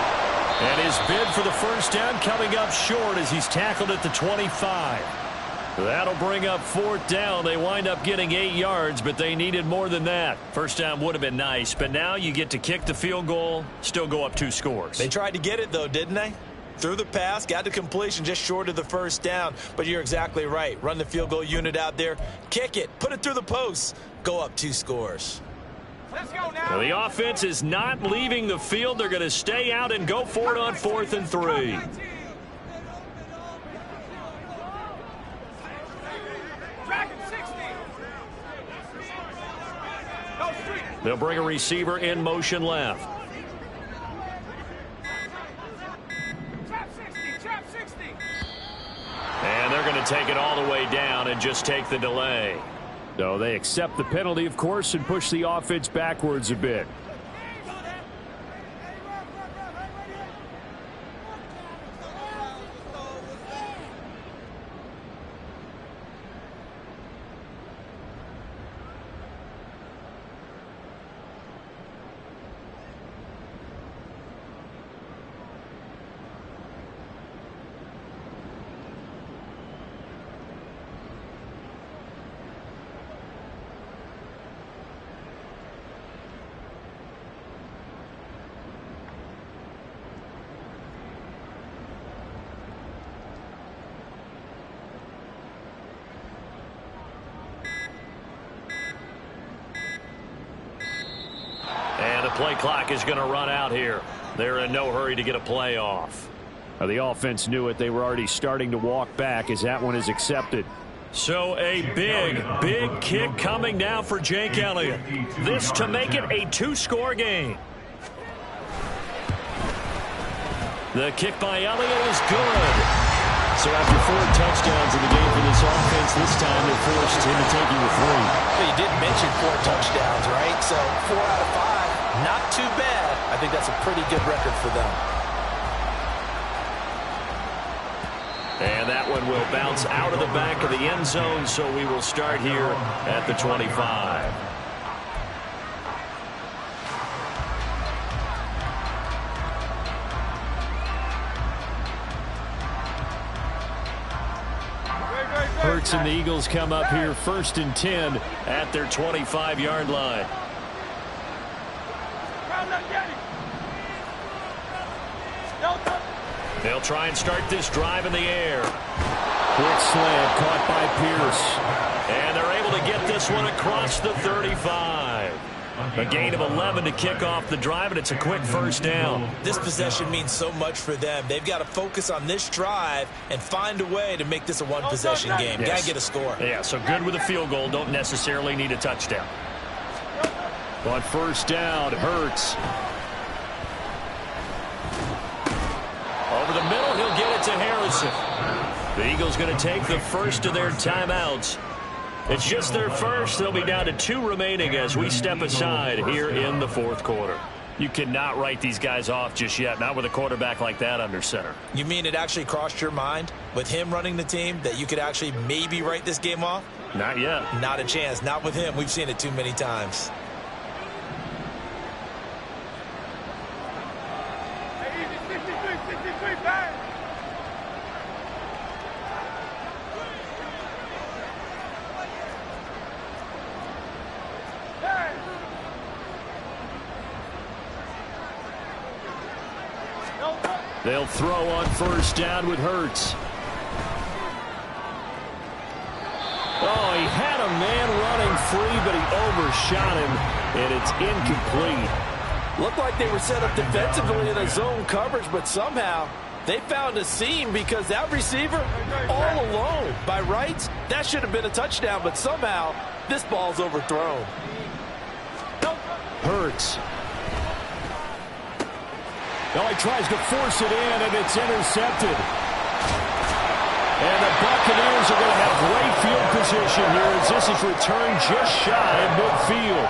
And his bid for the 1st down coming up short as he's tackled at the 25. That'll bring up 4th down. They wind up getting 8 yards, but they needed more than that. 1st down would have been nice, but now you get to kick the field goal, still go up 2 scores. They tried to get it, though, didn't they? Threw the pass, got to completion just short of the 1st down. But you're exactly right. Run the field goal unit out there, kick it, put it through the posts, go up 2 scores. Let's go now. Well, the offense is not leaving the field. They're going to stay out and go for it on 4th and 3. Dragon 60. No street. They'll bring a receiver in motion left. Trap 60. Trap 60. And they're going to take it all the way down and just take the delay. So they accept the penalty, of course, and push the offense backwards a bit. play clock is going to run out here. They're in no hurry to get a play off. The offense knew it. They were already starting to walk back as that one is accepted. So a big kick coming now for Jake Elliott. This to make it a 2-score game. The kick by Elliott is good. So after 4 touchdowns in the game for this offense, this time they're forced into taking the 3. Well, you did mention 4 touchdowns, right? So 4 out of 5, not too bad. I think that's a pretty good record for them. And that one will bounce out of the back of the end zone, so we will start here at the 25. Hurts and the Eagles come up here 1st and 10 at their 25-yard line. They'll try and start this drive in the air. Quick slant caught by Pierce. And they're able to get this one across the 35. A gain of 11 to kick off the drive, and it's a quick first down. This possession means so much for them. They've got to focus on this drive and find a way to make this a one-possession game. Yes. Got to get a score. Yeah, so good with a field goal. Don't necessarily need a touchdown. On first down, Hurts. Over the middle, he'll get it to Harrison. The Eagles going to take the first of their timeouts. It's just their first. They'll be down to 2 remaining as we step aside here in the 4th quarter. You cannot write these guys off just yet, not with a quarterback like that under center. You mean it actually crossed your mind with him running the team that you could actually maybe write this game off? Not yet. Not a chance. Not with him. We've seen it too many times. They'll throw on first down with Hurts. Oh, he had a man running free, but he overshot him, and it's incomplete. Looked like they were set up defensively in a zone coverage, but somehow they found a seam because that receiver all alone. By rights, that should have been a touchdown, but somehow this ball's overthrown. Hurts. Oh, he tries to force it in, and it's intercepted. And the Buccaneers are going to have great field position here as this is returned just shy of midfield.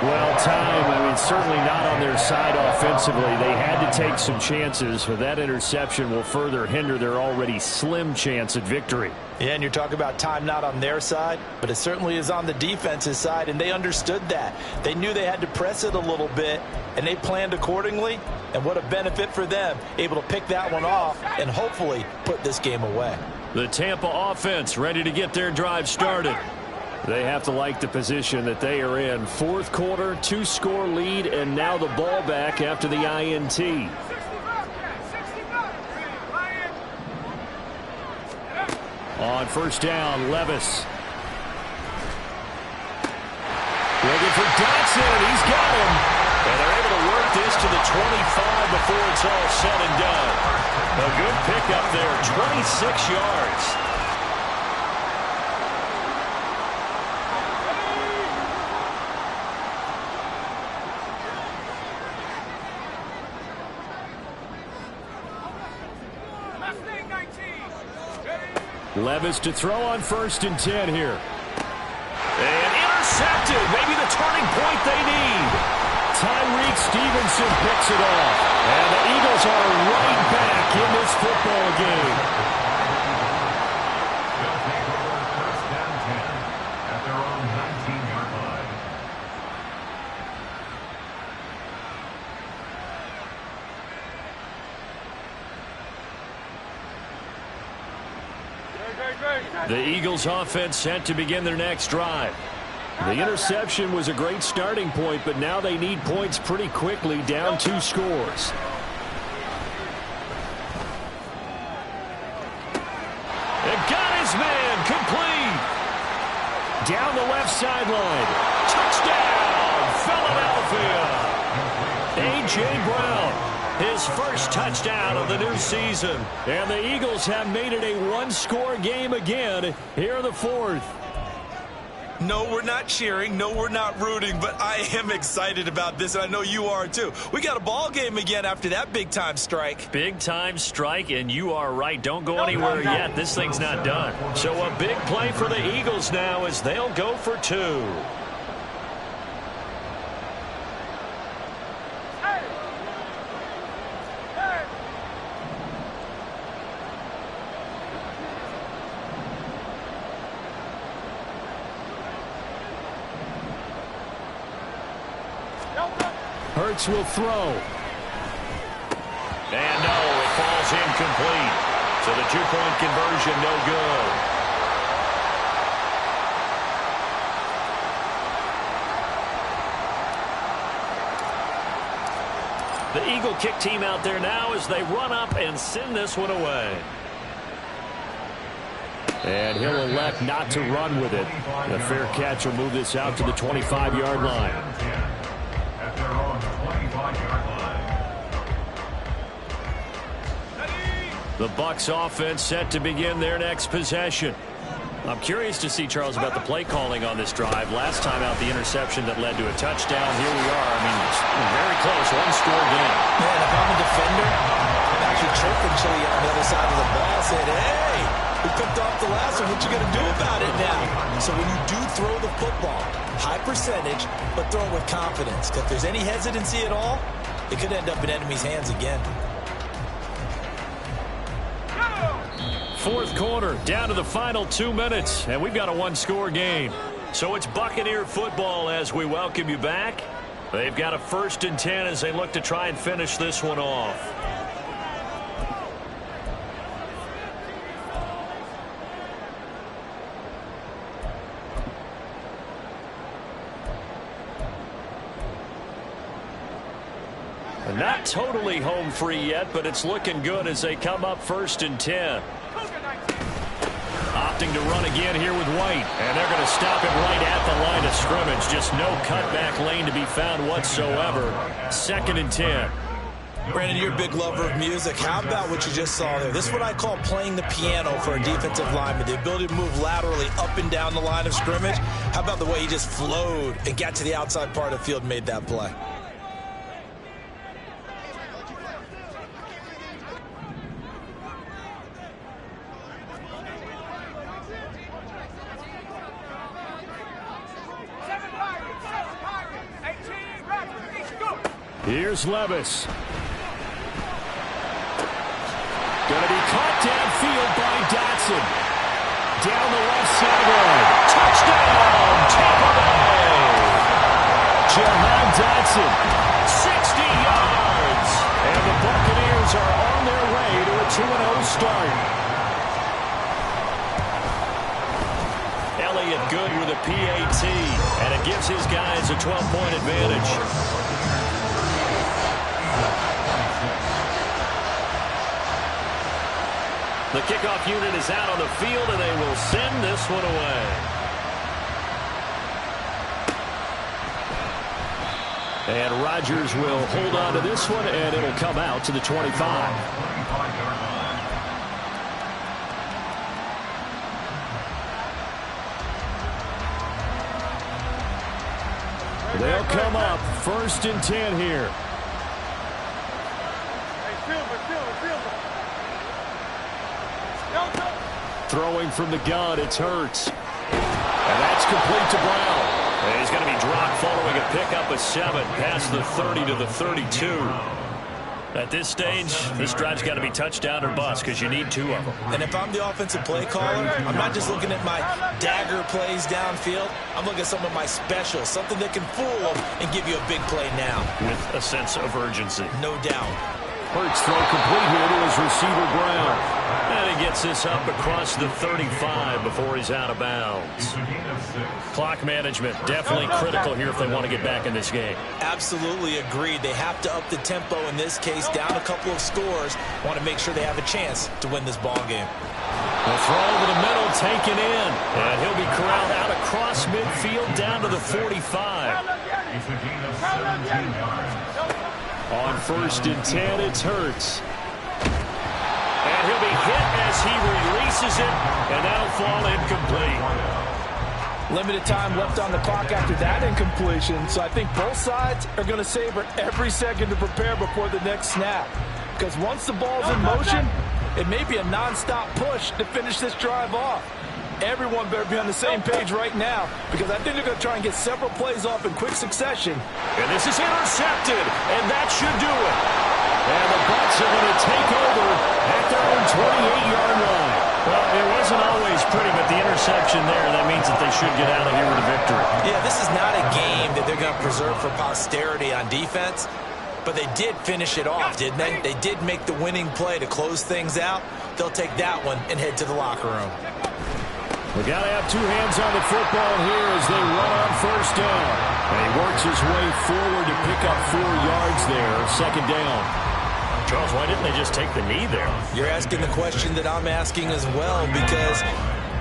Well, time, certainly not on their side offensively. They had to take some chances, but that interception will further hinder their already slim chance at victory. Yeah, and you're talking about time not on their side, but it certainly is on the defense's side, and they understood that. They knew they had to press it a little bit, and they planned accordingly, and what a benefit for them, able to pick that one off and hopefully put this game away. The Tampa offense ready to get their drive started. They have to like the position that they are in. 4th quarter, 2-score lead, and now the ball back after the INT. On first down, Levis. Looking for Dotson. He's got him. And they're able to work this to the 25 before it's all said and done. A good pickup there, 26 yards. Levis to throw on 1st and 10 here. And intercepted. Maybe the turning point they need. Tyreek Stevenson picks it off. And the Eagles are right back in this football game. They'll take over first down 10 at their own 19-yard line. The Eagles offense set to begin their next drive. The interception was a great starting point, but now they need points pretty quickly, down 2 scores. And got his man complete. Down the left sideline. Touchdown, Philadelphia. A.J. Brown, his first touchdown of the new season. And the Eagles have made it a one-score game again here in the fourth. No, we're not cheering. No, we're not rooting, but I am excited about this, and I know you are too. We got a ball game again after that big-time strike. Big-time strike, and you are right. Don't go anywhere yet. This thing's not done. So a big play for the Eagles now as they'll go for two. Hurts will throw. And no, it falls incomplete. So the two-point conversion no good. The Eagle kick team out there now as they run up and send this one away. And he'll elect not to run with it. The fair catch will move this out to the 25-yard line. At their own 25-yard line. The Bucs offense set to begin their next possession. I'm curious to see, Charles, about the play calling on this drive. Last time out, the interception that led to a touchdown. Here we are. I mean, it's very close. One-score game. Man, if I'm a defender, I'm actually chirping Chili on the other side of the ball, saying, hey, we picked off the last one. What you going to do about it now? So when you do throw the football, high percentage, but throw it with confidence. Because if there's any hesitancy at all, it could end up in enemy's hands again. Fourth quarter, down to the final 2 minutes, and we've got a one-score game. So it's Buccaneer football as we welcome you back. They've got a 1st and 10 as they look to try and finish this one off. Not totally home free yet, but it's looking good as they come up 1st and 10. Opting to run again here with White, and they're going to stop it right at the line of scrimmage. Just no cutback lane to be found whatsoever. 2nd and 10. Brandon, you're a big lover of music. How about what you just saw there? This is what I call playing the piano for a defensive lineman. The ability to move laterally up and down the line of scrimmage. How about the way he just flowed and got to the outside part of the field and made that play? Here's Levis. Going to be caught downfield by Dotson. Down the left sideline. Touchdown, Tampa Bay! Jahan Dotson. 60 yards! And the Buccaneers are on their way to a 2-0 start. Elliott good with a PAT, and it gives his guys a 12-point advantage. The kickoff unit is out on the field, and they will send this one away. And Rodgers will hold on to this one, and it'll come out to the 25. They'll come up 1st and 10 here. Throwing from the gun, it's Hurts. And that's complete to Brown. And he's going to be dropped following a pickup of 7 past the 30 to the 32. At this stage, this drive's got to be touchdown or bust because you need 2 of them. And if I'm the offensive play caller, I'm not just looking at my dagger plays downfield. I'm looking at some of my specials, something that can fool them and give you a big play now. With a sense of urgency. No doubt. Hurts throw complete here to his receiver Brown. And he gets this up across the 35 before he's out of bounds. Clock management definitely critical here if they want to get back in this game. Absolutely agreed. They have to up the tempo in this case, down a couple of scores. Want to make sure they have a chance to win this ball game. The throw over the middle taken in. And he'll be corralled out across midfield down to the 45. On 1st and 10, it's Hurts. And he'll be hit as he releases it, and that'll fall incomplete. Limited time left on the clock after that incompletion, so I think both sides are going to savor every second to prepare before the next snap. Because once the ball's in motion, it may be a nonstop push to finish this drive off. Everyone better be on the same page right now, because I think they're going to try and get several plays off in quick succession. And this is intercepted, and that should do it. And the Bucs are going to take over at their own 28-yard line. Well, it wasn't always pretty, but the interception there, that means that they should get out of here with a victory. Yeah, this is not a game that they're going to preserve for posterity on defense, but they did finish it off, didn't they? They did make the winning play to close things out. They'll take that one and head to the locker room. We got to have two hands on the football here as they run on 1st down. And he works his way forward to pick up 4 yards there, 2nd down. Charles, why didn't they just take the knee there? You're asking the question that I'm asking as well, because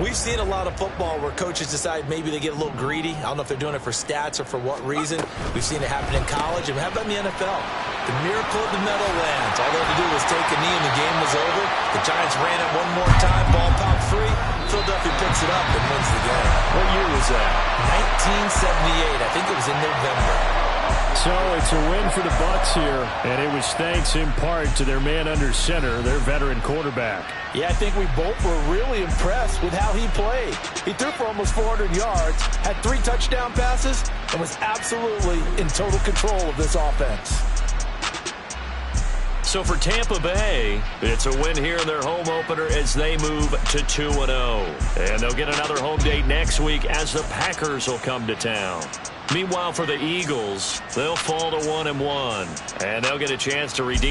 we've seen a lot of football where coaches decide maybe they get a little greedy. I don't know if they're doing it for stats or for what reason. We've seen it happen in college. And how about in the NFL? The miracle of the Meadowlands. All they had to do was take a knee and the game was over. The Giants ran it one more time. Ball popped free. Philadelphia picks it up and wins the game. What year was that? 1978. I think it was in November. So it's a win for the Bucs here, and it was thanks in part to their man under center, their veteran quarterback. Yeah, I think we both were really impressed with how he played. He threw for almost 400 yards, had 3 touchdown passes, and was absolutely in total control of this offense. So for Tampa Bay, it's a win here in their home opener as they move to 2-0. And they'll get another home date next week as the Packers will come to town. Meanwhile, for the Eagles, they'll fall to 1-1, and they'll get a chance to redeem